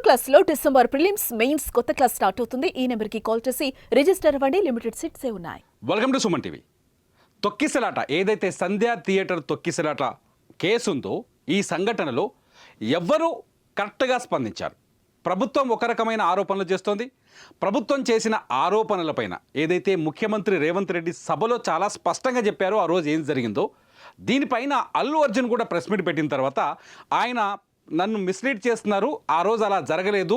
క్లాస్లో December prelims mains కొత్త class start అవుతుంది. ఈ నెంబర్కి కాల్ చేసి రిజిస్టర్ అవ్వండి. లిమిటెడ్ సీట్సే ఉన్నాయి. Welcome to Suman TV. తొక్కిసలాట ఏదైతే సంధ్యా థియేటర్ తొక్కిసలాట కేసు ఉందో ఈ సంఘటనలో ఎవ్వరూ కరెక్ట్గా స్పందించారు. ప్రభుత్వం ఒక రకమైన ఆరోపణలు చేస్తోంది. ప్రభుత్వం చేసిన ఆరోపణలపైన ఏదైతే ముఖ్యమంత్రి రేవంత్ రెడ్డి సభలో చాలా స్పష్టంగా చెప్పారో ఆ రోజు ఏం జరిగిందో, దీనిపైన అల్లు అర్జున్ కూడా ప్రెస్ మీట్ పెట్టిన తర్వాత ఆయన నన్ను మిస్లీడ్ చేస్తున్నారు, ఆ రోజు అలా జరగలేదు,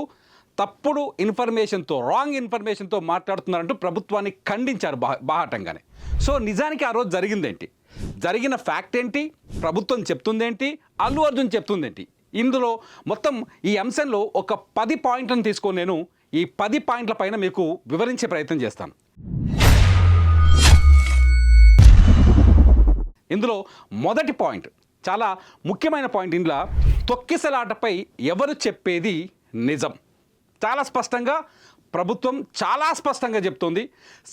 తప్పుడు ఇన్ఫర్మేషన్తో రాంగ్ ఇన్ఫర్మేషన్తో మాట్లాడుతున్నారంటూ ప్రభుత్వాన్ని ఖండించారు బాహాటంగానే. సో నిజానికి ఆ రోజు జరిగిందేంటి, జరిగిన ఫ్యాక్ట్ ఏంటి, ప్రభుత్వం చెప్తుందేంటి, అల్లు అర్జున్ చెప్తుందేంటి, ఇందులో మొత్తం ఈ అంశంలో ఒక 10 పాయింట్లను తీసుకొని నేను ఈ 10 పాయింట్ల పైన మీకు వివరించే ప్రయత్నం చేస్తాను. ఇందులో మొదటి పాయింట్ చాలా ముఖ్యమైన పాయింట్. ఇందులో తొక్కిసలాటపై ఎవరు చెప్పేది నిజం. చాలా స్పష్టంగా ప్రభుత్వం చాలా స్పష్టంగా చెప్తోంది.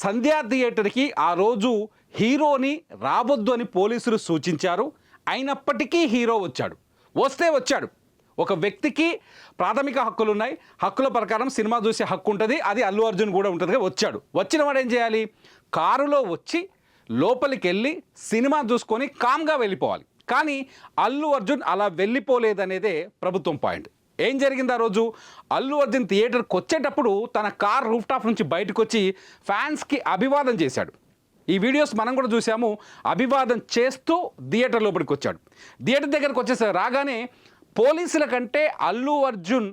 సంధ్యా థియేటర్కి ఆ రోజు హీరోని రావద్దు అని పోలీసులు సూచించారు. అయినప్పటికీ హీరో వచ్చాడు. ఒక వ్యక్తికి ప్రాథమిక హక్కులు ఉన్నాయి, హక్కుల ప్రకారం సినిమా చూసే హక్కు ఉంటుంది, అది అల్లు అర్జున్ కూడా ఉంటుంది. వచ్చిన వాడు ఏం చేయాలి, కారులో వచ్చి లోపలికి వెళ్ళి సినిమా చూసుకొని కామ్గా వెళ్ళిపోవాలి. కానీ అల్లు అర్జున్ అలా వెళ్ళిపోలేదనేదే ప్రభుత్వం పాయింట్. ఏం జరిగింది ఆ రోజు, అల్లు అర్జున్ థియేటర్కి వచ్చేటప్పుడు తన కార్ రూఫ్ టాప్ నుంచి బయటకు వచ్చి ఫ్యాన్స్కి అభివాదం చేశాడు. ఈ వీడియోస్ మనం కూడా చూసాము. అభివాదం చేస్తూ థియేటర్ లోపలికి వచ్చాడు. థియేటర్ దగ్గరకు వచ్చేసరికి రాగానే పోలీసుల కంటే అల్లు అర్జున్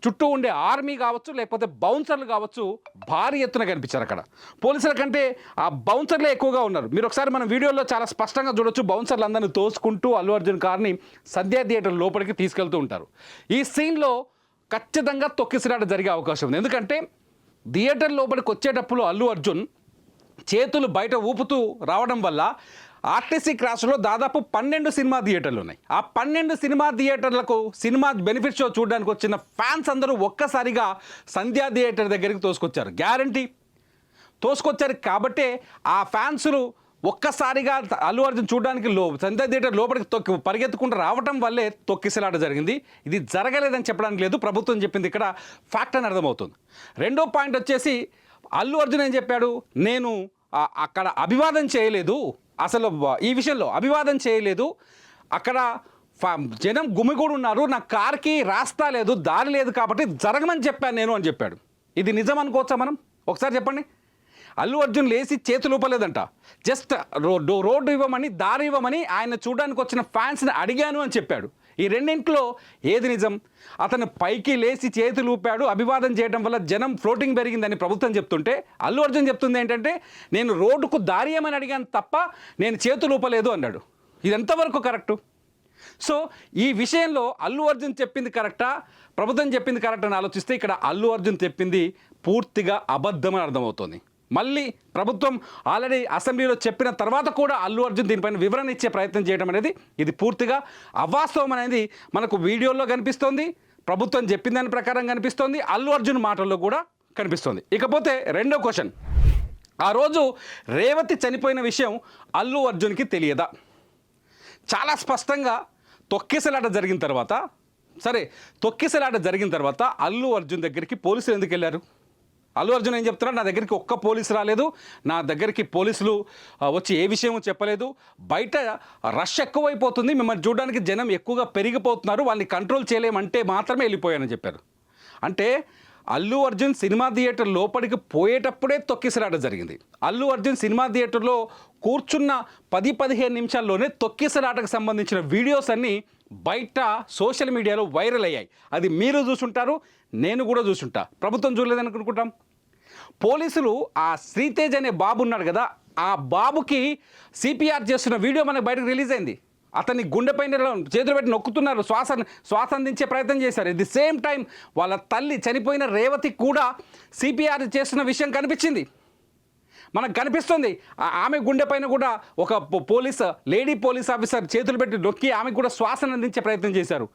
చుట్టూ ఉండే ఆర్మీ కావచ్చు, లేకపోతే బౌన్సర్లు కావచ్చు, భారీ ఎత్తున కనిపించారు. అక్కడ పోలీసుల కంటే ఆ బౌన్సర్లే ఎక్కువగా ఉన్నారు. మీరు ఒకసారి మన వీడియోలో చాలా స్పష్టంగా చూడొచ్చు. బౌన్సర్లు అందరినీ తోసుకుంటూ అల్లు అర్జున్ కార్ని సంధ్యా థియేటర్ లోపలికి తీసుకెళ్తూ ఉంటారు. ఈ సీన్లో ఖచ్చితంగా తొక్కిసలాట జరిగే అవకాశం ఉంది. ఎందుకంటే థియేటర్ లోపలికి వచ్చేటప్పుడు అల్లు అర్జున్ చేతులు బయట ఊపుతూ రావడం వల్ల ఆర్టీసీ క్రాస్లో దాదాపు 12 సినిమా థియేటర్లు ఉన్నాయి. ఆ 12 సినిమా థియేటర్లకు సినిమా బెనిఫిట్ షో చూడడానికి వచ్చిన ఫ్యాన్స్ అందరూ ఒక్కసారిగా సంధ్యా థియేటర్ దగ్గరికి తోసుకొచ్చారు. గ్యారంటీ తోసుకొచ్చారు. కాబట్టే ఆ ఫ్యాన్సులు ఒక్కసారిగా అల్లు అర్జున్ చూడడానికి సంధ్యా థియేటర్ లోపలికి పరిగెత్తుకుంటూ రావటం వల్లే తొక్కిసలాట జరిగింది. ఇది జరగలేదని చెప్పడానికి లేదు, ప్రభుత్వం చెప్పింది ఇక్కడ ఫ్యాక్ట్ అని అర్థమవుతుంది. రెండో పాయింట్ వచ్చేసి అల్లు అర్జున్ ఏం చెప్పాడు, నేను అక్కడ అభివాదం చేయలేదు, అసలు ఈ విషయంలో అభివాదం చేయలేదు, అక్కడ జనం గుమిగూడు ఉన్నారు, నా కార్కి రాస్తా లేదు, దారి లేదు కాబట్టి జరగమని చెప్పాను నేను అని చెప్పాడు. ఇది నిజం అనుకోవచ్చా మనం? ఒకసారి చెప్పండి. అల్లు అర్జున్ లేచి చేతులు ఊపలేదంట, జస్ట్ రోడ్డు ఇవ్వమని, దారి ఇవ్వమని ఆయన చూడడానికి వచ్చిన ఫ్యాన్స్ని అడిగాను అని చెప్పాడు. ఈ రెండింటిలో ఏది నిజం? అతను పైకి లేచి చేతులు ఊపాడు, అభివాదం చేయడం వల్ల జనం ఫ్లోటింగ్ పెరిగిందని ప్రభుత్వం చెప్తుంటే అల్లు అర్జున్ చెప్తుంది ఏంటంటే నేను రోడ్డుకు దారి ఇవ్వమని అడిగాను తప్ప నేను చేతులు ఊపలేదు అన్నాడు. ఇది ఎంతవరకు కరెక్టు? సో ఈ విషయంలో అల్లు అర్జున్ చెప్పింది కరెక్టా, ప్రభుత్వం చెప్పింది కరెక్ట్ అని ఆలోచిస్తే ఇక్కడ అల్లు అర్జున్ చెప్పింది పూర్తిగా అబద్ధమని అర్థమవుతుంది. మళ్ళీ ప్రభుత్వం ఆల్రెడీ అసెంబ్లీలో చెప్పిన తర్వాత కూడా అల్లు అర్జున్ దీనిపైన వివరణ ఇచ్చే ప్రయత్నం చేయడం అనేది ఇది పూర్తిగా అవాస్తవం అనేది మనకు వీడియోలో కనిపిస్తోంది, ప్రభుత్వం చెప్పిన దాని ప్రకారం కనిపిస్తోంది, అల్లు అర్జున్ మాటల్లో కూడా కనిపిస్తోంది. ఇకపోతే రెండో క్వశ్చన్, ఆ రోజు రేవతి చనిపోయిన విషయం అల్లు అర్జున్కి తెలియదా? చాలా స్పష్టంగా తొక్కిసలాట జరిగిన తర్వాత అల్లు అర్జున్ దగ్గరికి పోలీసులు ఎందుకు వెళ్ళారు? అల్లు అర్జున్ ఏం చెప్తున్నారు, నా దగ్గరికి ఒక్క పోలీసు రాలేదు, నా దగ్గరికి పోలీసులు వచ్చి ఏ విషయం చెప్పలేదు, బయట రష్ ఎక్కువైపోతుంది, మిమ్మల్ని చూడడానికి జనం ఎక్కువగా పెరిగిపోతున్నారు, వాళ్ళని కంట్రోల్ చేయలేమంటే మాత్రమే వెళ్ళిపోయానని చెప్పారు. అంటే అల్లు అర్జున్ సినిమా థియేటర్ లోపలికి పోయేటప్పుడే తొక్కిసలాట జరిగింది. అల్లు అర్జున్ సినిమా థియేటర్లో కూర్చున్న 10-15 నిమిషాల్లోనే తొక్కిసలాటకు సంబంధించిన వీడియోస్ అన్నీ బయట సోషల్ మీడియాలో వైరల్ అయ్యాయి. అది మీరు చూసుంటారు, నేను కూడా చూసుంటా, ప్రభుత్వం చూడలేదని అనుకుంటాం. పోలీసులు ఆ శ్రీతేజ్ అనే బాబు ఉన్నాడు కదా, ఆ బాబుకి సిపిఆర్ చేస్తున్న వీడియో మనకు బయటకు రిలీజ్ అయింది. అతన్ని గుండెపైన చేతులు పెట్టి నొక్కుతున్నారు, శ్వాస అందించే ప్రయత్నం చేశారు. ఎట్ ది సేమ్ టైం వాళ్ళ తల్లి చనిపోయిన రేవతి కూడా సిపిఆర్ చేస్తున్న విషయం కనిపించింది, మనకు కనిపిస్తుంది. ఆమె గుండె పైన కూడా ఒక లేడీ పోలీస్ ఆఫీసర్ చేతులు పెట్టి నొక్కి ఆమెకు కూడా శ్వాసను అందించే ప్రయత్నం చేశారు.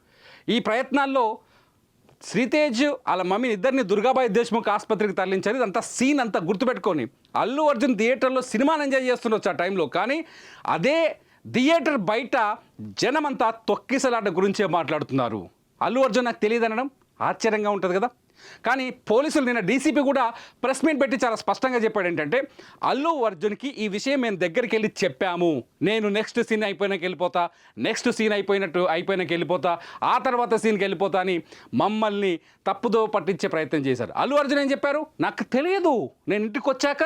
ఈ ప్రయత్నాల్లో శ్రీతేజ్ వాళ్ళ మమ్మీని ఇద్దరిని దుర్గాబాయి దేశ్ముఖ్ ఆసుపత్రికి తరలించారు. ఇదంతా సీన్ అంతా గుర్తుపెట్టుకొని అల్లు అర్జున్ థియేటర్లో సినిమాని ఎంజాయ్ చేస్తుండొచ్చు ఆ టైంలో, కానీ అదే థియేటర్ బయట జనమంతా తొక్కిసలాట గురించే మాట్లాడుతున్నారు. అల్లు అర్జున్ నాకు తెలియదు అనడం, ఆశ్చర్యంగా ఉంటుంది కదా. కానీ పోలీసులు నిన్న డీసీపీ కూడా ప్రెస్ మీట్ పెట్టి చాలా స్పష్టంగా చెప్పాడు ఏంటంటే, అల్లు అర్జున్కి ఈ విషయం మేము దగ్గరికి వెళ్ళి చెప్పాము, నేను నెక్స్ట్ సీన్ అయిపోయినాక వెళ్ళిపోతా, నెక్స్ట్ సీన్ అయిపోయినాక వెళ్ళిపోతా, ఆ తర్వాత సీన్కి వెళ్ళిపోతా అని మమ్మల్ని తప్పుదో పట్టించే ప్రయత్నం చేశారు. అల్లు అర్జున్ ఏం చెప్పారు, నాకు తెలియదు, నేను ఇంటికి వచ్చాక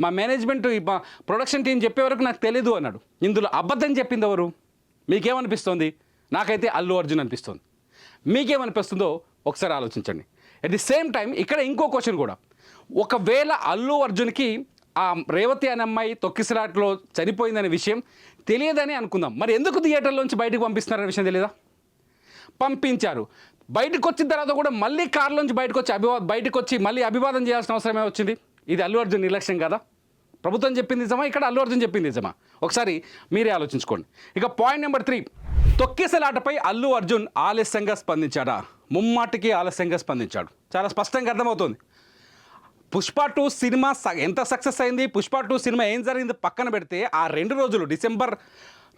మా మేనేజ్మెంట్ మా ప్రొడక్షన్ టీం చెప్పే వరకు నాకు తెలియదు అన్నాడు. ఇందులో అబద్ధం చెప్పింది ఎవరు? మీకేమనిపిస్తుంది? నాకైతే అల్లు అర్జున్ అనిపిస్తుంది. మీకేమనిపిస్తుందో ఒకసారి ఆలోచించండి. అట్ ది సేమ్ టైం ఇక్కడ ఇంకో క్వశ్చన్ కూడా, ఒకవేళ అల్లు అర్జున్కి ఆ రేవతి అనే అమ్మాయి తొక్కిసలాట్లో చనిపోయిందనే విషయం తెలియదని అనుకుందాం, మరి ఎందుకు థియేటర్లోంచి బయటకు పంపిస్తున్నారనే విషయం తెలియదా? పంపించారు. బయటకు వచ్చిన తర్వాత కూడా మళ్ళీ కారులోంచి బయటకు వచ్చి మళ్ళీ అభివాదం చేయాల్సిన అవసరమే వచ్చింది. ఇది అల్లు అర్జున్ నిర్లక్ష్యం కదా? ప్రభుత్వం చెప్పింది నిజమా, ఇక్కడ అల్లు అర్జున్ చెప్పింది నిజమా? ఒకసారి మీరే ఆలోచించుకోండి. ఇక పాయింట్ నెంబర్ 3, తొక్కిసలాటపై అల్లు అర్జున్ ఆలస్యంగా స్పందించాడా? ముమ్మాటికి ఆలస్యంగా స్పందించాడు. చాలా స్పష్టంగా అర్థమవుతుంది. పుష్ప 2 సినిమా ఎంత సక్సెస్ అయింది, పుష్ప 2 సినిమా ఏం జరిగింది పక్కన పెడితే, ఆ 2 రోజులు డిసెంబర్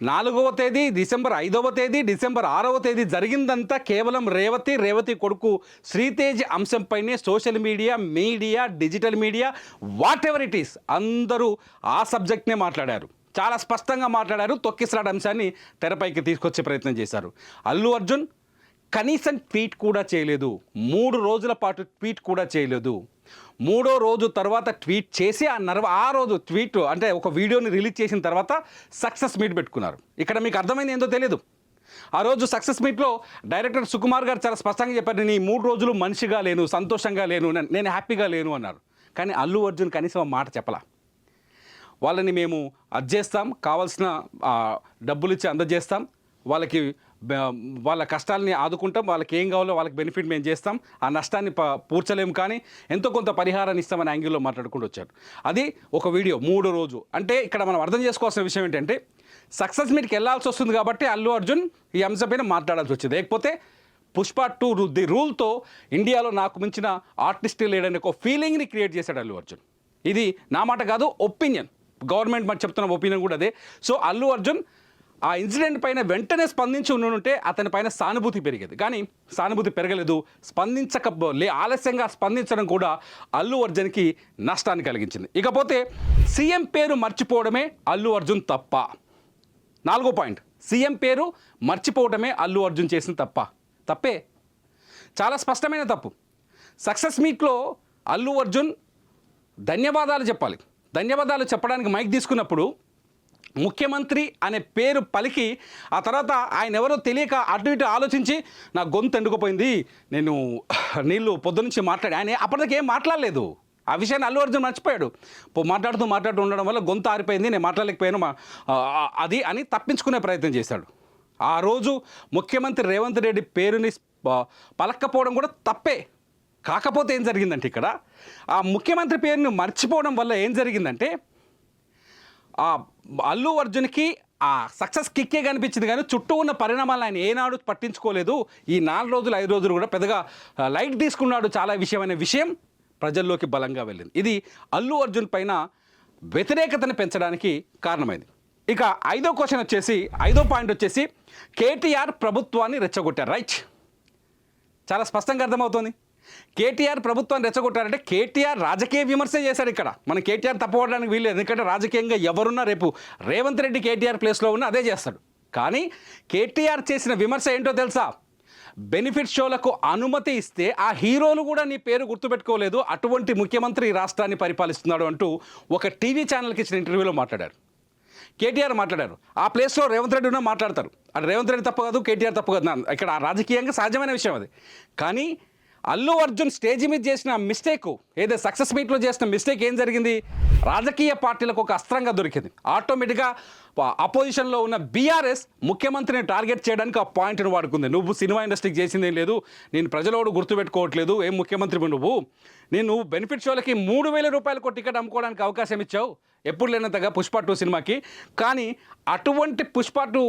4వ తేదీ, డిసెంబర్ 5వ తేదీ, డిసెంబర్ 6వ తేదీ జరిగిందంతా కేవలం రేవతి కొడుకు శ్రీతేజ్ అంశంపైనే social media, digital media, whatever it is, అందరూ ఆ సబ్జెక్ట్నే మాట్లాడారు. చాలా స్పష్టంగా మాట్లాడారు. తొక్కిసలాట అంశాన్ని తెరపైకి తీసుకొచ్చే ప్రయత్నం చేశారు. అల్లు అర్జున్ కనీసం ట్వీట్ కూడా చేయలేదు. 3 రోజుల పాటు ట్వీట్ కూడా చేయలేదు. 3వ రోజు తర్వాత ట్వీట్ చేసి ఆ రోజు ట్వీట్ అంటే ఒక వీడియోని రిలీజ్ చేసిన తర్వాత సక్సెస్ మీట్ పెట్టుకున్నారు. ఇక్కడ మీకు అర్థమైంది ఏందో తెలియదు. ఆ రోజు సక్సెస్ మీట్లో డైరెక్టర్ సుకుమార్ గారు చాలా స్పష్టంగా చెప్పారు, నేను ఈ 3 రోజులు మనిషిగా లేను, సంతోషంగా లేను, నేను హ్యాపీగా లేను అన్నారు. కానీ అల్లు అర్జున్ కనీసం ఆ మాట చెప్పలా. వాళ్ళని మేము చేస్తాం, కావాల్సిన డబ్బులు ఇచ్చి అందజేస్తాం, వాళ్ళ కష్టాలని ఆదుకుంటాం, వాళ్ళకి ఏం కావాలో వాళ్ళకి బెనిఫిట్ మేము చేస్తాం, ఆ నష్టాన్ని పూడ్చలేము కానీ ఎంతో కొంత పరిహారాన్ని ఇస్తామని యాంగిల్లో మాట్లాడుకుంటూ వచ్చారు. అది ఒక వీడియో 3వ రోజు. అంటే ఇక్కడ మనం అర్థం చేసుకోవాల్సిన విషయం ఏంటంటే, సక్సెస్ మీట్కి వెళ్ళాల్సి వస్తుంది కాబట్టి అల్లు అర్జున్ ఈ అంశంపైన మాట్లాడాల్సి వచ్చింది. లేకపోతే పుష్ప 2 ది రూల్తో ఇండియాలో నాకు మించిన ఆర్టిస్ట్ లేడని ఒక ఫీలింగ్ని క్రియేట్ చేశాడు అల్లు అర్జున్. ఇది నా మాట కాదు, ఒపీనియన్, గవర్నమెంట్ మరి చెప్తున్న ఒపీనియన్ కూడా అదే. సో అల్లు అర్జున్ ఆ ఇన్సిడెంట్ పైన వెంటనే స్పందించి ఉంటే అతని పైన సానుభూతి పెరిగేది. కానీ సానుభూతి పెరగలేదు. ఆలస్యంగా స్పందించడం కూడా అల్లు అర్జున్కి నష్టాన్ని కలిగించింది. ఇకపోతే సీఎం పేరు మర్చిపోవడమే అల్లు అర్జున్ తప్ప. 4వ పాయింట్, సీఎం పేరు మర్చిపోవడమే అల్లు అర్జున్ చేసిన తప్పే, చాలా స్పష్టమైన తప్పు. సక్సెస్ మీట్లో అల్లు అర్జున్ ధన్యవాదాలు చెప్పాలి. ధన్యవాదాలు చెప్పడానికి మైక్ తీసుకున్నప్పుడు ముఖ్యమంత్రి అనే పేరు పలికి ఆ తర్వాత ఆయన ఎవరో తెలియక అటు ఇటు ఆలోచించి నా గొంతు ఎండుకుపోయింది, నేను నీళ్ళు పొద్దునుంచి ఆయన అప్పటికి ఏం మాట్లాడలేదు. ఆ విషయాన్ని అల్లు అర్జున్ మర్చిపోయాడు. మాట్లాడుతూ ఉండడం వల్ల గొంతు ఆరిపోయింది, నేను మాట్లాడలేకపోయాను అది అని తప్పించుకునే ప్రయత్నం చేశాడు. ఆ రోజు ముఖ్యమంత్రి రేవంత్ రెడ్డి పేరుని పలక్కపోవడం కూడా తప్పే. కాకపోతే ఏం జరిగిందంటే, ఇక్కడ ఆ ముఖ్యమంత్రి పేరును మర్చిపోవడం వల్ల ఏం జరిగిందంటే, ఆ అల్లు అర్జున్కి ఆ సక్సెస్ కిక్కే కనిపించింది కానీ చుట్టూ ఉన్న పరిణామాలను ఆయన ఏనాడు పట్టించుకోలేదు. ఈ 4 రోజులు 5 రోజులు కూడా పెద్దగా లైట్ తీసుకున్నాడు చాలా అనే విషయం ప్రజల్లోకి బలంగా వెళ్ళింది. ఇది అల్లు అర్జున్ పైన వ్యతిరేకతను పెంచడానికి కారణమైంది. ఇక 5వ పాయింట్ వచ్చేసి కేటీఆర్ ప్రభుత్వాన్ని రెచ్చగొట్టారు. రైట్, చాలా స్పష్టంగా అర్థమవుతోంది. కేటీఆర్ ప్రభుత్వాన్ని రెచ్చగొట్టారంటే కేటీఆర్ రాజకీయ విమర్శ చేశారు. ఇక్కడ మనం కేటీఆర్ తప్పవడానికి వీల్లేదు, ఎందుకంటే రాజకీయంగా ఎవరున్నా రేపు రేవంత్ రెడ్డి కేటీఆర్ ప్లేస్లో ఉన్నా అదే చేస్తాడు. కానీ కేటీఆర్ చేసిన విమర్శ ఏంటో తెలుసా? బెనిఫిట్ షోలకు అనుమతి ఇస్తే ఆ హీరోలు కూడా నీ పేరు గుర్తుపెట్టుకోలేదు, అటువంటి ముఖ్యమంత్రి రాష్ట్రాన్ని పరిపాలిస్తున్నాడు అంటూ ఒక టీవీ ఛానల్కి ఇచ్చిన ఇంటర్వ్యూలో మాట్లాడారు. కేటీఆర్ మాట్లాడారు, ఆ ప్లేస్లో రేవంత్ రెడ్డి ఉన్నా మాట్లాడతారు. అది రేవంత్ రెడ్డి తప్పు కాదు, కేటీఆర్ తప్పు కాదు, ఇక్కడ రాజకీయంగా సహజమైన విషయం అది. కానీ అల్లు అర్జున్ స్టేజ్ మీద చేసిన మిస్టేక్, ఏదో సక్సెస్ మీట్లో చేసిన మిస్టేక్ ఏం జరిగింది? రాజకీయ పార్టీలకు ఒక అస్త్రంగా దొరికింది. ఆటోమేటిక్గా అపోజిషన్లో ఉన్న బీఆర్ఎస్ ముఖ్యమంత్రిని టార్గెట్ చేయడానికి ఆ పాయింట్ను వాడుకుంది. నువ్వు సినిమా ఇండస్ట్రీకి చేసిందేం లేదు, నేను ప్రజలోడు గుర్తుపెట్టుకోవట్లేదు, ఏం ముఖ్యమంత్రి నువ్వు బెనిఫిట్ షోలకి 3,000 రూపాయలకు టికెట్ అమ్ముకోవడానికి అవకాశం ఇచ్చావు ఎప్పుడు లేనంతగా పుష్ప 2 సినిమాకి. కానీ అటువంటి పుష్ప 2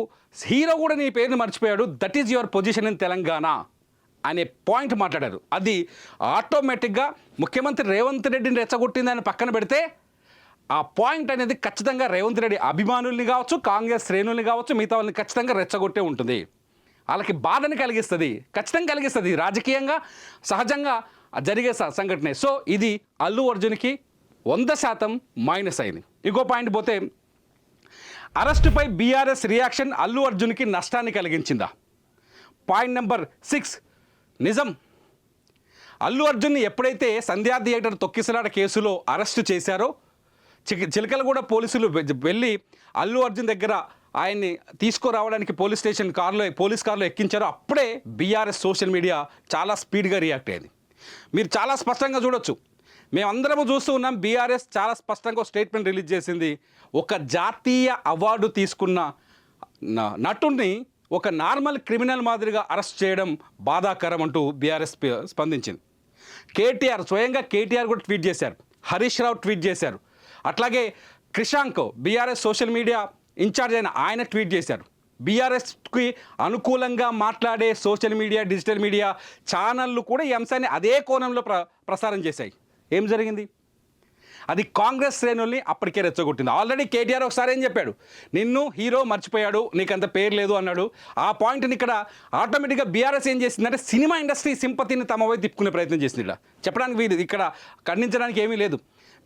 హీరో కూడా నీ పేరుని మర్చిపోయాడు. That is your position in Telangana అనే పాయింట్ మాట్లాడారు. అది ఆటోమేటిక్గా ముఖ్యమంత్రి రేవంత్ రెడ్డిని రెచ్చగొట్టిందని పక్కన పెడితే ఆ పాయింట్ అనేది ఖచ్చితంగా రేవంత్ రెడ్డి అభిమానుల్ని కావచ్చు, కాంగ్రెస్ శ్రేణుల్ని కావచ్చు, మిగతా వాళ్ళని ఖచ్చితంగా రెచ్చగొట్టే ఉంటుంది. వాళ్ళకి బాధని కలిగిస్తుంది, ఖచ్చితంగా కలిగిస్తుంది. రాజకీయంగా సహజంగా జరిగే సంఘటనే. సో ఇది అల్లు అర్జున్కి 100% మైనస్ అయింది. ఇంకో పాయింట్ పోతే, అరెస్టుపై బీఆర్ఎస్ రియాక్షన్ అల్లు అర్జున్కి నష్టాన్ని కలిగించిందా? పాయింట్ నెంబర్ 6 నిజం. అల్లు అర్జున్ని ఎప్పుడైతే సంధ్యా థియేటర్ తొక్కిసలాట కేసులో అరెస్టు చేశారో, చిలకలగూడ పోలీసులు వెళ్ళి అల్లు అర్జున్ దగ్గర ఆయన్ని తీసుకురావడానికి పోలీస్ కార్లో ఎక్కించారో, అప్పుడే బీఆర్ఎస్ సోషల్ మీడియా చాలా స్పీడ్గా రియాక్ట్ అయింది. మీరు చాలా స్పష్టంగా చూడొచ్చు. మేమందరము చూస్తూ ఉన్నాం. బీఆర్ఎస్ చాలా స్పష్టంగా స్టేట్మెంట్ రిలీజ్ చేసింది. ఒక జాతీయ అవార్డు తీసుకున్న నటుడిని ఒక నార్మల్ క్రిమినల్ మాదిరిగా అరెస్ట్ చేయడం బాధాకరం అంటూ బీఆర్ఎస్ స్పందించింది. స్వయంగా కేటీఆర్ కూడా ట్వీట్ చేశారు, హరీష్ రావు ట్వీట్ చేశారు, అట్లాగే Krishank BRS social media incharge అయిన ఆయన ట్వీట్ చేశారు. బీఆర్ఎస్కి అనుకూలంగా మాట్లాడే సోషల్ మీడియా, డిజిటల్ మీడియా ఛానళ్ళు కూడా ఈ అంశాన్ని అదే కోణంలో ప్రసారం చేశాయి. ఏం జరిగింది? అది కాంగ్రెస్ శ్రేణుల్ని అప్పటికే రెచ్చగొట్టింది. ఆల్రెడీ కేటీఆర్ ఒకసారి ఏం చెప్పాడు, నిన్ను హీరో మర్చిపోయాడు, నీకంత పేరు లేదు అన్నాడు. ఆ పాయింట్ని ఇక్కడ ఆటోమేటిక్గా బీఆర్ఎస్ ఏం చేసిందంటే సినిమా ఇండస్ట్రీ సింపతిని తమ వైపు తిప్పుకునే ప్రయత్నం చేసింది. ఇక్కడ చెప్పడానికి వీలు, ఇక్కడ ఖండించడానికి ఏమీ లేదు.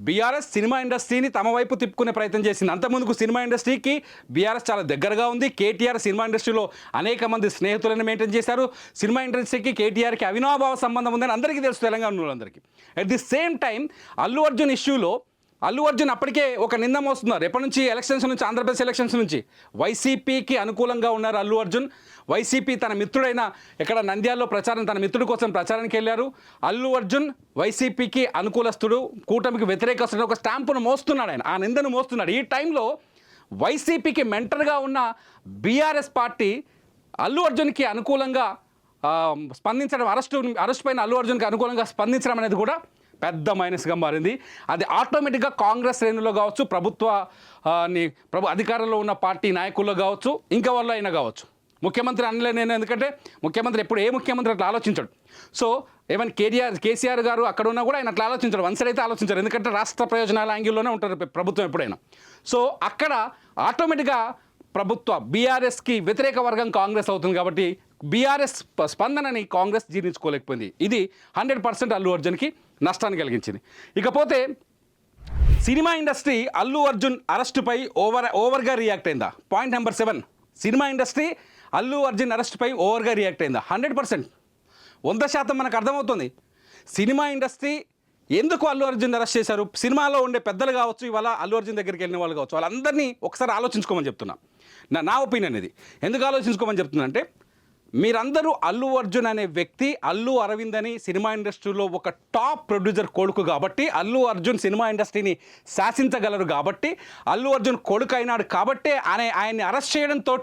బీఆర్ఎస్ సినిమా ఇండస్ట్రీని తమ వైపు తిప్పుకునే ప్రయత్నం చేసింది. అంతకుముందుకు సినిమా ఇండస్ట్రీకి బీఆర్ఎస్ చాలా దగ్గరగా ఉంది. కేటీఆర్ సినిమా ఇండస్ట్రీలో అనేక మంది స్నేహితులను మెయింటైన్ చేశారు. సినిమా ఇండస్ట్రీకి కేటీఆర్కి అవినాభావ సంబంధం ఉందని అందరికీ తెలుసు, తెలంగాణ వాళ్ళందరికీ. At the same time Allu Arjun ఇష్యూలో అల్లు అర్జున్ అప్పటికే ఒక నింద మోస్తున్నారు. ఎప్పటి నుంచి? ఎలక్షన్స్ నుంచి, ఆంధ్రప్రదేశ్ ఎలక్షన్స్ నుంచి. వైసీపీకి అనుకూలంగా ఉన్నారు అల్లు అర్జున్. వైసీపీ తన మిత్రుడైన ఇక్కడ నంద్యాలలో తన మిత్రుడి కోసం ప్రచారానికి వెళ్ళారు. అల్లు అర్జున్ వైసీపీకి అనుకూలస్తుడు, కూటమికి వ్యతిరేకస్తుడు, ఒక స్టాంపును మోస్తున్నాడు, ఆయన ఆ నిందను మోస్తున్నాడు. ఈ టైంలో వైసీపీకి మెంటర్గా ఉన్న బీఆర్ఎస్ పార్టీ అల్లు అర్జున్కి అనుకూలంగా స్పందించడం, అరెస్ట్ పైన అల్లు అర్జున్కి అనుకూలంగా స్పందించడం అనేది కూడా పెద్ద మైనస్గా మారింది. అది ఆటోమేటిక్గా కాంగ్రెస్ శ్రేణుల్లో కావచ్చు, అధికారంలో ఉన్న పార్టీ నాయకుల్లో కావచ్చు, ఇంకా వాళ్ళు అయినా కావచ్చు. ముఖ్యమంత్రి అనలే నేను, ఎందుకంటే ముఖ్యమంత్రి ఎప్పుడు ఏ ముఖ్యమంత్రి అట్లా ఆలోచించాడు. సో ఏమైనా కేసీఆర్ గారు అక్కడ ఉన్నా కూడా ఆయన అట్లా ఆలోచించాడు, వన్ సైడ్ అయితే ఆలోచించారు. ఎందుకంటే రాష్ట్ర ప్రయోజనాల యాంగిల్లోనే ఉంటారు ప్రభుత్వం ఎప్పుడైనా. సో అక్కడ ఆటోమేటిక్గా బీఆర్ఎస్కి వ్యతిరేక వర్గం కాంగ్రెస్ అవుతుంది. కాబట్టి బీఆర్ఎస్ స్పందనని కాంగ్రెస్ జీర్ణించుకోలేకపోయింది. ఇది 100% అల్లు అర్జున్కి నష్టాన్ని కలిగించింది. ఇకపోతే సినిమా ఇండస్ట్రీ అల్లు అర్జున్ అరెస్టుపై ఓవర్గా రియాక్ట్ అయిందా? Point number 7. Cinema industry Allu Arjun అరెస్టుపై ఓవర్గా రియాక్ట్ అయిందా? 100%, 100% మనకు అర్థమవుతుంది. సినిమా ఇండస్ట్రీ ఎందుకు అల్లు అర్జున్ అరెస్ట్ చేశారు? సినిమాలో ఉండే పెద్దలు కావచ్చు, ఇవాళ అల్లు అర్జున్ దగ్గరికి వెళ్ళిన వాళ్ళు కావచ్చు, వాళ్ళందరినీ ఒకసారి ఆలోచించుకోమని చెప్తున్నా. నా ఒపీనియన్ ఇది. ఎందుకు ఆలోచించుకోమని చెప్తున్నా అంటే, మీరందరూ అల్లు అర్జున్ అనే వ్యక్తి అల్లు అరవింద్ అని సినిమా ఇండస్ట్రీలో ఒక టాప్ ప్రొడ్యూసర్ కొడుకు కాబట్టి, అల్లు అర్జున్ సినిమా ఇండస్ట్రీని శాసించగలరు కాబట్టి, అల్లు అర్జున్ కొడుకు అయినాడు కాబట్టే ఆయన్ని అరెస్ట్ చేయడంతో,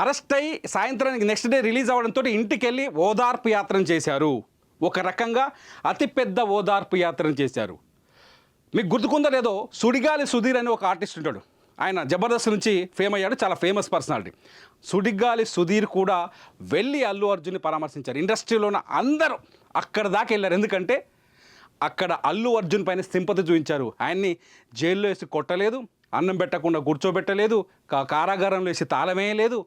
అరెస్ట్ అయ్యి సాయంత్రానికి నెక్స్ట్ డే రిలీజ్ అవ్వడంతో ఇంటికి వెళ్ళి ఓదార్పు యాత్రను చేశారు. ఒక రకంగా అతిపెద్ద ఓదార్పు యాత్రను చేశారు. మీకు గుర్తుకుందో లేదో, సుడిగాలి సుధీర్ అని ఒక ఆర్టిస్ట్ ఉంటాడు. ఆయన జబర్దస్త్ నుంచి ఫేమ్ అయ్యాడు, చాలా ఫేమస్ పర్సనాలిటీ. సుడిగాలి సుధీర్ కూడా వెళ్ళి అల్లు అర్జున్ని పరామర్శించారు. ఇండస్ట్రీలో ఉన్న అందరూ అక్కడ దాకా వెళ్ళారు. ఎందుకంటే అక్కడ అల్లు అర్జున్ పైన సింపతి చూపించారు. ఆయన్ని జైల్లో వేసి కొట్టలేదు, అన్నం పెట్టకుండా కూర్చోబెట్టలేదు, కారాగారంలో వేసి తాళమేయలేదు.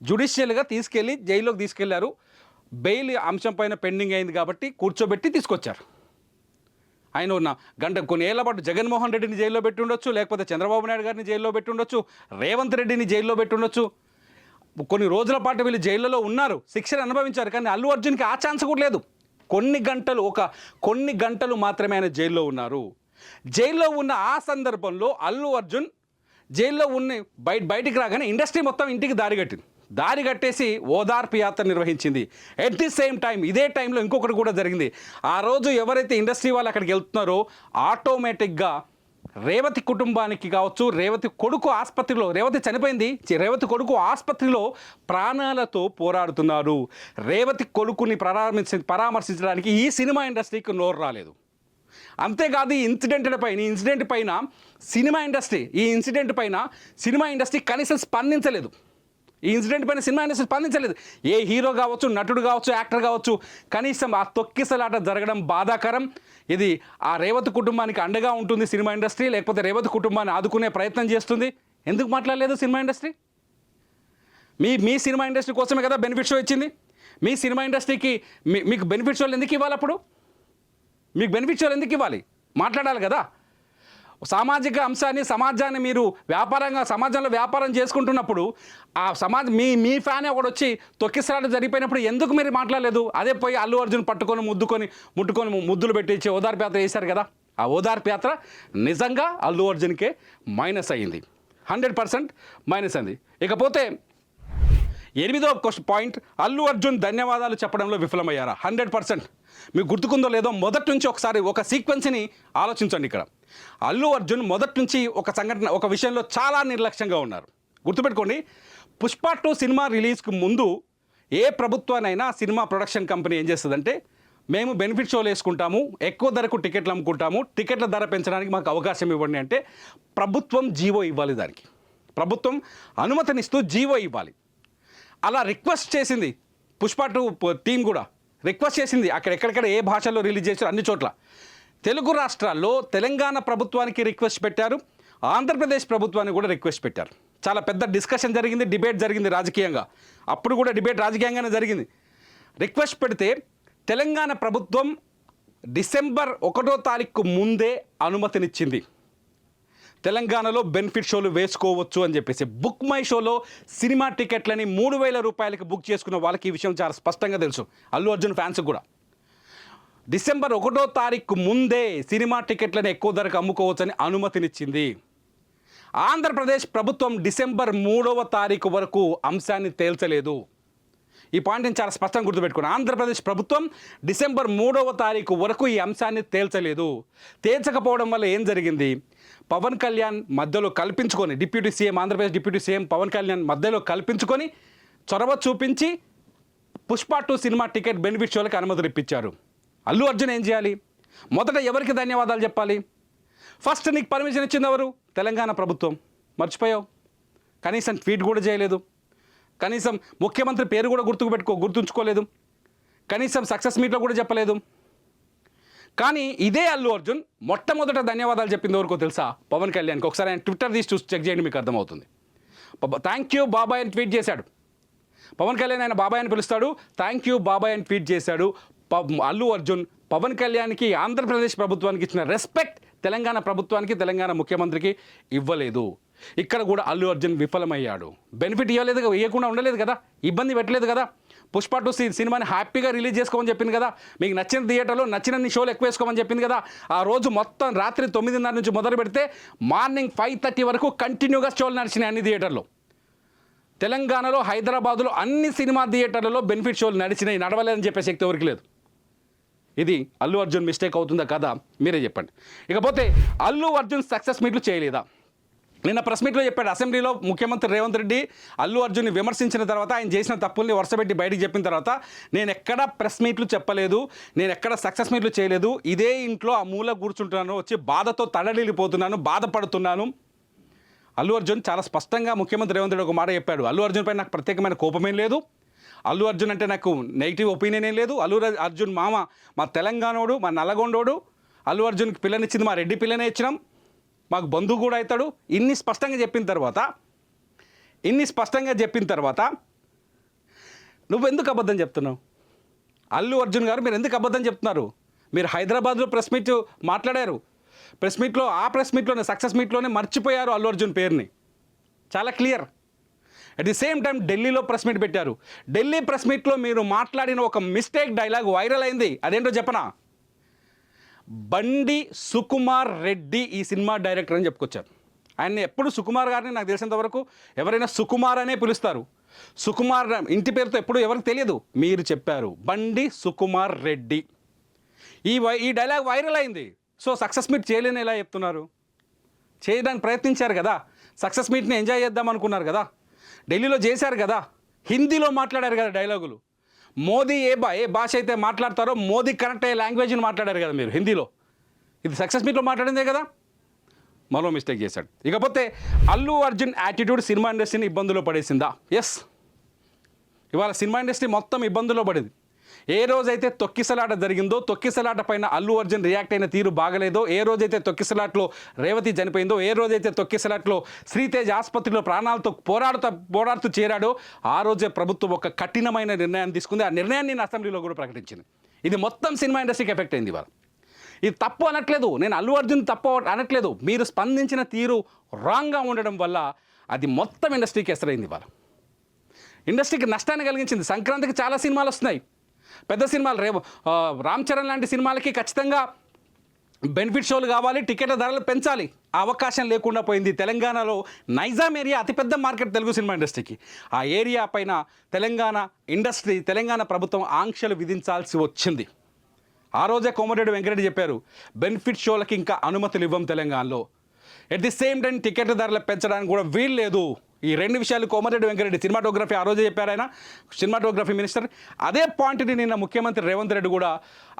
జ్యుడిషియల్గా తీసుకెళ్ళి జైల్లోకి తీసుకెళ్లారు. బెయిల్ అంశం పైన పెండింగ్ అయింది కాబట్టి కూర్చోబెట్టి తీసుకొచ్చారు. ఆయన ఉన్న కొన్ని ఏళ్ల పాటు జగన్మోహన్ రెడ్డిని జైల్లో పెట్టి ఉండొచ్చు, లేకపోతే చంద్రబాబు నాయుడు గారిని జైల్లో పెట్టి ఉండొచ్చు, రేవంత్ రెడ్డిని జైల్లో పెట్టి ఉండొచ్చు. కొన్ని రోజుల పాటు వీళ్ళు జైల్లో ఉన్నారు, శిక్షను అనుభవించారు. కానీ అల్లు అర్జున్కి ఆ ఛాన్స్ కూడా లేదు. కొన్ని గంటలు మాత్రమే ఆయన జైల్లో ఉన్నారు. జైల్లో ఉన్న ఆ సందర్భంలో అల్లు అర్జున్ జైల్లో ఉన్న బయటికి రాగానే ఇండస్ట్రీ మొత్తం ఇంటికి దారి కట్టేసి ఓదార్పు యాత్ర నిర్వహించింది. ఎట్ ది సేమ్ టైం ఇదే టైంలో ఇంకొకటి కూడా జరిగింది. ఆ రోజు ఎవరైతే ఇండస్ట్రీ వాళ్ళు అక్కడికి వెళ్తున్నారో ఆటోమేటిక్గా రేవతి కుటుంబానికి కావచ్చు, రేవతి కొడుకు ఆసుపత్రిలో, రేవతి చనిపోయింది, రేవతి కొడుకు ఆసుపత్రిలో ప్రాణాలతో పోరాడుతున్నారు. రేవతి కొడుకుని పరామర్శించడానికి ఈ సినిమా ఇండస్ట్రీకి నోరు రాలేదు. అంతేకాదు ఈ ఇన్సిడెంట్ పైన సినిమా ఇండస్ట్రీ కనీసం స్పందించలేదు. ఈ ఇన్సిడెంట్ పైన సినిమా ఇండస్ట్రీ స్పందించలేదు. ఏ హీరో కావచ్చు, నటుడు కావచ్చు, యాక్టర్ కావచ్చు, కనీసం ఆ తొక్కిసలాట జరగడం బాధాకరం. ఇది ఆ రేవతి కుటుంబానికి అండగా ఉంటుంది సినిమా ఇండస్ట్రీ, లేకపోతే రేవతి కుటుంబాన్ని ఆదుకునే ప్రయత్నం చేస్తుంది. ఎందుకు మాట్లాడలేదు సినిమా ఇండస్ట్రీ? మీ సినిమా ఇండస్ట్రీ కోసమే కదా బెనిఫిట్ షో ఇచ్చింది. మీ సినిమా ఇండస్ట్రీకి మీకు బెనిఫిట్ షోలు ఎందుకు ఇవ్వాలి? అప్పుడు మీకు బెనిఫిట్ షోలు ఎందుకు ఇవ్వాలి? మాట్లాడాలి కదా. సామాజిక అంశాన్ని, సమాజాన్ని మీరు సమాజంలో వ్యాపారం చేసుకుంటున్నప్పుడు ఆ మీ ఫ్యాన్ ఒకడు వచ్చి తొక్కిసలాట జరిగిపోయినప్పుడు ఎందుకు మీరు మాట్లాడలేదు? అదే పోయి అల్లు అర్జున్ పట్టుకొని ముట్టుకొని ముద్దులు పెట్టి ఓదార్పు యాత్ర చేశారు కదా. ఆ ఓదార్పు యాత్ర నిజంగా అల్లు అర్జున్కే మైనస్ అయ్యింది, 100% మైనస్ అయింది. ఇకపోతే 8వ పాయింట్, అల్లు అర్జున్ ధన్యవాదాలు చెప్పడంలో విఫలమయ్యారా? 100%. మీకు గుర్తుకుందో లేదో మొదటి నుంచి ఒకసారి ఒక సీక్వెన్స్ని ఆలోచించండి. ఇక్కడ అల్లు అర్జున్ మొదటి నుంచి ఒక విషయంలో చాలా నిర్లక్ష్యంగా ఉన్నారు. గుర్తుపెట్టుకోండి, పుష్ప 2 సినిమా రిలీజ్కి ముందు ఏ ప్రభుత్వానైనా సినిమా ప్రొడక్షన్ కంపెనీ ఏం చేస్తుందంటే, మేము బెనిఫిట్ షోలు వేసుకుంటాము, ఎక్కువ ధరకు టికెట్లు అమ్ముకుంటాము, టికెట్ల ధర పెంచడానికి మాకు అవకాశం ఇవ్వండి అంటే ప్రభుత్వం జీవో ఇవ్వాలి. దానికి ప్రభుత్వం అనుమతినిస్తూ జీవో ఇవ్వాలి. అలా రిక్వెస్ట్ చేసింది పుష్ప 2 టీం కూడా రిక్వెస్ట్ చేసింది. ఎక్కడెక్కడ ఏ భాషలో రిలీజ్ చేశారు అన్ని చోట్ల. తెలుగు రాష్ట్రాల్లో తెలంగాణ ప్రభుత్వానికి రిక్వెస్ట్ పెట్టారు, ఆంధ్రప్రదేశ్ ప్రభుత్వానికి కూడా రిక్వెస్ట్ పెట్టారు. చాలా పెద్ద డిస్కషన్ జరిగింది, డిబేట్ జరిగింది రాజకీయంగా. అప్పుడు కూడా డిబేట్ రాజకీయంగానే జరిగింది. రిక్వెస్ట్ పెడితే తెలంగాణ ప్రభుత్వం డిసెంబర్ 1వ తారీఖు ముందే అనుమతినిచ్చింది. తెలంగాణలో బెనిఫిట్ షోలు వేసుకోవచ్చు అని చెప్పేసి. బుక్ మై షోలో సినిమా టికెట్లని 3,000 రూపాయలకి బుక్ చేసుకున్న వాళ్ళకి ఈ విషయం చాలా స్పష్టంగా తెలుసు, అల్లు అర్జున్ ఫ్యాన్స్ కూడా. డిసెంబర్ 1వ తారీఖు ముందే సినిమా టికెట్లను ఎక్కువ ధరకు అమ్ముకోవచ్చని అనుమతినిచ్చింది. ఆంధ్రప్రదేశ్ ప్రభుత్వం డిసెంబర్ 3వ తారీఖు వరకు అంశాన్ని తేల్చలేదు. ఈ పాయింట్ని చాలా స్పష్టంగా గుర్తుపెట్టుకున్నాను. ఆంధ్రప్రదేశ్ ప్రభుత్వం డిసెంబర్ 3వ తారీఖు వరకు ఈ అంశాన్ని తేల్చలేదు. తేల్చకపోవడం వల్ల ఏం జరిగింది? పవన్ కళ్యాణ్ మధ్యలో కల్పించుకొని, ఆంధ్రప్రదేశ్ డిప్యూటీ సీఎం పవన్ కళ్యాణ్ మధ్యలో కల్పించుకొని చొరవ చూపించి పుష్ప 2 సినిమా టికెట్ బెనిఫిట్ షోలకు అనుమతులు ఇప్పించారు. అల్లు అర్జున్ ఏం చేయాలి? మొదట ఎవరికి ధన్యవాదాలు చెప్పాలి? ఫస్ట్ నీకు పర్మిషన్ ఇచ్చింది ఎవరు? తెలంగాణ ప్రభుత్వం. మర్చిపోయావు. కనీసం ట్వీట్ కూడా చేయలేదు. కనీసం ముఖ్యమంత్రి పేరు కూడా గుర్తుంచుకోలేదు. కనీసం సక్సెస్ మీట్లో కూడా చెప్పలేదు. కానీ ఇదే అల్లు అర్జున్ మొట్టమొదట ధన్యవాదాలు చెప్పింది ఎవరికో తెలుసా? పవన్ కళ్యాణ్కి. ఒకసారి ఆయన ట్విట్టర్ తీసి చూసి చెక్ చేయండి, మీకు అర్థమవుతుంది. థ్యాంక్ యూ బాబాయ్ అని ట్వీట్ చేశాడు. పవన్ కళ్యాణ్ ఆయన బాబాయ్ అని పిలుస్తాడు, థ్యాంక్ యూ బాబాయ్ అని ట్వీట్ చేశాడు. అల్లు అర్జున్ పవన్ కళ్యాణ్కి, ఆంధ్రప్రదేశ్ ప్రభుత్వానికి ఇచ్చిన రెస్పెక్ట్ తెలంగాణ ప్రభుత్వానికి, తెలంగాణ ముఖ్యమంత్రికి ఇవ్వలేదు. ఇక్కడ కూడా అల్లు అర్జున్ విఫలమయ్యాడు. బెనిఫిట్ ఇవ్వకుండా ఉండలేదు కదా, ఇబ్బంది పెట్టలేదు కదా. పుష్ప 2 సినిమాని హ్యాపీగా రిలీజ్ చేసుకోమని చెప్పింది కదా. మీకు నచ్చిన థియేటర్లో నచ్చినన్ని షోలు ఎక్కువ వేసుకోమని చెప్పింది కదా. ఆ రోజు మొత్తం రాత్రి 9:30 నుంచి మొదలు పెడితే మార్నింగ్ 5:30 వరకు కంటిన్యూగా షోలు నడిచినాయి అన్ని థియేటర్లో. తెలంగాణలో, హైదరాబాదులో అన్ని సినిమా థియేటర్లలో బెనిఫిట్ షోలు నడిచినాయి. నడవలేదని చెప్పే శక్తి ఎవరికి లేదు. ఇది అల్లు అర్జున్ మిస్టేక్ అవుతుందా కదా? మీరే చెప్పండి. ఇకపోతే అల్లు అర్జున్ సక్సెస్ మీట్లు చేయలేదా? నిన్న ప్రెస్ మీట్లో చెప్పాడు. అసెంబ్లీలో ముఖ్యమంత్రి రేవంత్ రెడ్డి అల్లు అర్జున్ని విమర్శించిన తర్వాత, ఆయన చేసిన తప్పుల్ని వరుసపెట్టి బయటికి చెప్పిన తర్వాత, నేను ఎక్కడ ప్రెస్ మీట్లు చెప్పలేదు, నేను ఎక్కడ సక్సెస్ మీట్లు చేయలేదు, ఇదే ఇంట్లో ఆ మూల కూర్చుంటున్నాను, వచ్చి బాధతో తడలిపోతున్నాను, బాధపడుతున్నాను. అల్లు అర్జున్ చాలా స్పష్టంగా ముఖ్యమంత్రి రేవంత్ రెడ్డి ఒక మాట చెప్పాడు. అల్లు అర్జున్ పై నాకు ప్రత్యేకమైన కోపమేం లేదు, అల్లు అర్జున్ అంటే నాకు నెగిటివ్ ఒపీనియన్ ఏం లేదు. అల్లు అర్జున్ మా తెలంగాణోడు, మా నల్లగొండోడు. అల్లు అర్జున్కి పిల్లనిచ్చింది మా రెడ్డి పిల్లనే ఇచ్చినాం, మాకు బంధువు కూడా అవుతాడు. ఇన్ని స్పష్టంగా చెప్పిన తర్వాత నువ్వు ఎందుకు అబద్ధం చెప్తున్నావు? అల్లు అర్జున్ గారు, మీరు ఎందుకు అబద్ధం చెప్తున్నారు? మీరు హైదరాబాద్లో ప్రెస్ మీట్ మాట్లాడారు. ఆ ప్రెస్ మీట్లోనే, సక్సెస్ మీట్లోనే మర్చిపోయారు అల్లు అర్జున్ పేరుని. చాలా clear. At the same time ఢిల్లీలో ప్రెస్ మీట్ పెట్టారు. ఢిల్లీ ప్రెస్ మీట్లో మీరు మాట్లాడిన ఒక మిస్టేక్ డైలాగ్ వైరల్ అయింది. అదేంటో చెప్పనా? బండి సుకుమార్ రెడ్డి ఈ సినిమా డైరెక్టర్ అని చెప్పుకొచ్చారు. ఆయన్ని ఎప్పుడు సుకుమార్ గారిని నాకు తెలిసినంత వరకు ఎవరైనా సుకుమార్ అనే పిలుస్తారు. సుకుమార్ ఇంటి పేరుతో ఎప్పుడు ఎవరికి తెలియదు. మీరు చెప్పారు బండి సుకుమార్ రెడ్డి. ఈ డైలాగ్ వైరల్ అయింది. సో సక్సెస్ మీట్ చేయలేని ఎలా చెప్తున్నారు? చేయడానికి ప్రయత్నించారు కదా, సక్సెస్ మీట్ని ఎంజాయ్ చేద్దాం అనుకున్నారు కదా, ఢిల్లీలో చేశారు కదా, హిందీలో మాట్లాడారు కదా డైలాగులు. మోదీ ఏ భాష అయితే మాట్లాడతారో మోదీ కరెక్ట్ అయ్యే లాంగ్వేజ్ని మాట్లాడారు కదా మీరు హిందీలో. ఇది సక్సెస్ మీట్లో మాట్లాడిందే కదా. మరో మిస్టేక్ చేశాడు. ఇకపోతే అల్లు అర్జున్ యాటిట్యూడ్ సినిమా ఇండస్ట్రీని ఇబ్బందుల్లో పడేసిందా? ఎస్. ఇవాళ సినిమా ఇండస్ట్రీ మొత్తం ఇబ్బందుల్లో పడింది. ఏ రోజైతే తొక్కిసలాట జరిగిందో, తొక్కిసలాట పైన అల్లు అర్జున్ రియాక్ట్ అయిన తీరు బాగలేదో, ఏ రోజైతే తొక్కిసలాట్లో రేవతి చనిపోయిందో, ఏ రోజైతే తొక్కిసలాట్లో శ్రీతేజ్ ఆసుపత్రిలో ప్రాణాలతో పోరాడుతూ చేరాడో, ఆ రోజే ప్రభుత్వం ఒక కఠినమైన నిర్ణయాన్ని తీసుకుంది. ఆ నిర్ణయాన్ని నేను అసెంబ్లీలో కూడా ప్రకటించింది. ఇది మొత్తం సినిమా ఇండస్ట్రీకి ఎఫెక్ట్ అయింది ఇవాళ. ఇది తప్పు అనట్లేదు, నేను అల్లు అర్జున్ తప్పు అనట్లేదు. మీరు స్పందించిన తీరు రాంగ్గా ఉండడం వల్ల అది మొత్తం ఇండస్ట్రీకి ఎసరైంది ఇవాళ. ఇండస్ట్రీకి నష్టాన్ని కలిగించింది. సంక్రాంతికి చాలా సినిమాలు వస్తున్నాయి, పెద్ద సినిమాలు. రామ్ చరణ్ లాంటి సినిమాలకి ఖచ్చితంగా బెనిఫిట్ షోలు కావాలి, టికెట్ల ధరలు పెంచాలి. ఆ అవకాశం లేకుండా పోయింది. తెలంగాణలో నైజాం ఏరియా అతిపెద్ద మార్కెట్ తెలుగు సినిమా ఇండస్ట్రీకి. ఆ ఏరియా పైన తెలంగాణ ప్రభుత్వం ఆంక్షలు విధించాల్సి వచ్చింది. ఆ రోజే కోమటిరెడ్డి వెంకరెడ్డి చెప్పారు, బెనిఫిట్ షోలకి ఇంకా అనుమతులు ఇవ్వం తెలంగాణలో. ఎట్ ది సేమ్ టైం టికెట్ల ధరలు పెంచడానికి కూడా వీలు లేదు. ఈ రెండు విషయాలు కోమటిరెడ్డి వెంకరెడ్డి సినిమాటోగ్రఫీ ఆ రోజే చెప్పారు, ఆయన సినిమాటోగ్రఫీ మినిస్టర్. అదే పాయింట్ని నిన్న ముఖ్యమంత్రి రేవంత్ రెడ్డి కూడా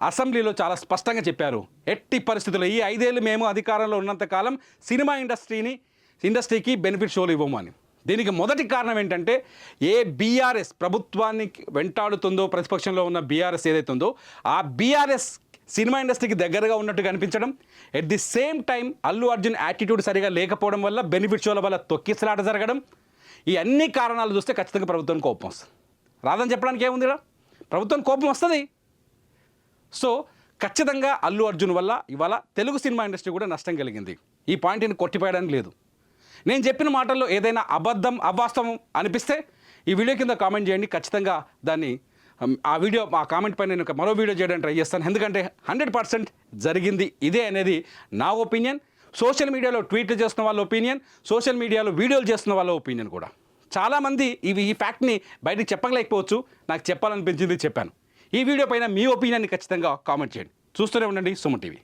అసెంబ్లీలో చాలా స్పష్టంగా చెప్పారు. ఎట్టి పరిస్థితుల్లో ఈ 5 ఏళ్ళు మేము అధికారంలో ఉన్నంతకాలం సినిమా ఇండస్ట్రీకి బెనిఫిట్ షోలు ఇవ్వము అని. దీనికి మొదటి కారణం ఏంటంటే, ఏ బీఆర్ఎస్ ప్రభుత్వాన్ని వెంటాడుతుందో, ప్రతిపక్షంలో ఉన్న బీఆర్ఎస్ ఏదైతే ఉందో, ఆ బీఆర్ఎస్ సినిమా ఇండస్ట్రీకి దగ్గరగా ఉన్నట్టు కనిపించడం, at the same time Allu Arjun attitude సరిగా లేకపోవడం వల్ల, బెనిఫిట్ షోల వల్ల తొక్కిసలాట జరగడం, ఈ అన్ని కారణాలు చూస్తే ఖచ్చితంగా ప్రభుత్వం కోపం వస్తుంది. రాదని చెప్పడానికి ఏముంది ఇక్కడ, ప్రభుత్వం కోపం వస్తుంది. సో ఖచ్చితంగా అల్లు అర్జున్ వల్ల ఇవాళ తెలుగు సినిమా ఇండస్ట్రీ కూడా నష్టం కలిగింది. ఈ పాయింట్ని కొట్టిపోయడానికి లేదు. నేను చెప్పిన మాటల్లో ఏదైనా అబద్ధం, అవాస్తవం అనిపిస్తే ఈ వీడియో కింద కామెంట్ చేయండి. ఖచ్చితంగా దాన్ని ఆ కామెంట్ పైన నేను మరో వీడియో చేయడానికి ట్రై చేస్తాను. ఎందుకంటే 100% జరిగింది ఇదే అనేది నా ఒపీనియన్. సోషల్ మీడియాలో ట్వీట్లు చేస్తున్న వాళ్ళ ఒపీనియన్, సోషల్ మీడియాలో వీడియోలు చేస్తున్న వాళ్ళ ఒపీనియన్ కూడా. చాలామంది ఈ ఫ్యాక్ట్ని బయటకు చెప్పలేకపోవచ్చు, నాకు చెప్పాలనిపించింది చెప్పాను. ఈ వీడియో పైన మీ ఒపీనియన్ని ఖచ్చితంగా కామెంట్ చేయండి. చూస్తూనే ఉండండి సుమన్ టీవీ.